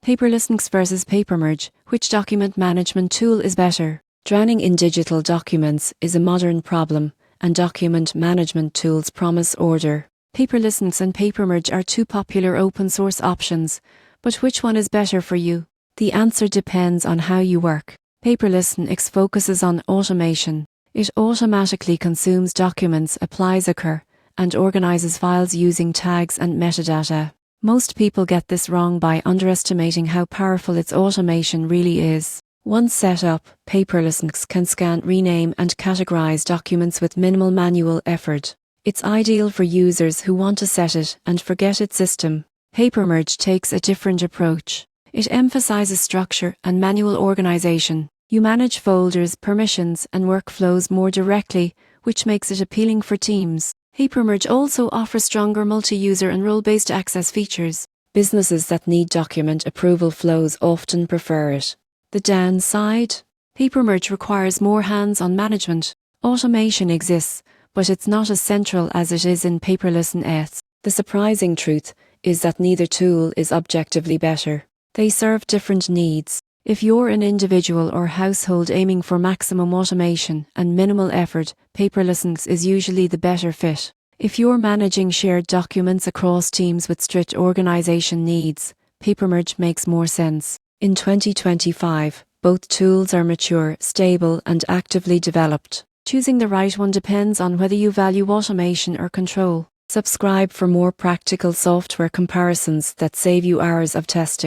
Paperless ngx versus Papermerge, which document management tool is better? Drowning in digital documents is a modern problem, and document management tools promise order. Paperless ngx and Papermerge are two popular open source options, but which one is better for you? The answer depends on how you work. Paperless ngx focuses on automation. It automatically consumes documents, applies occur, and organizes files using tags and metadata. Most people get this wrong by underestimating how powerful its automation really is. Once set up, Paperless ngx can scan, rename, and categorize documents with minimal manual effort. It's ideal for users who want to set it and forget it system. Papermerge takes a different approach. It emphasizes structure and manual organization. You manage folders, permissions, and workflows more directly, which makes it appealing for teams. Papermerge also offers stronger multi-user and role-based access features. Businesses that need document approval flows often prefer it. The downside? Papermerge requires more hands-on management. Automation exists, but it's not as central as it is in Paperless ngx. The surprising truth is that neither tool is objectively better. They serve different needs. If you're an individual or household aiming for maximum automation and minimal effort, Paperless ngx is usually the better fit. If you're managing shared documents across teams with strict organization needs, Papermerge makes more sense. In 2025, both tools are mature, stable, and actively developed. Choosing the right one depends on whether you value automation or control. Subscribe for more practical software comparisons that save you hours of testing.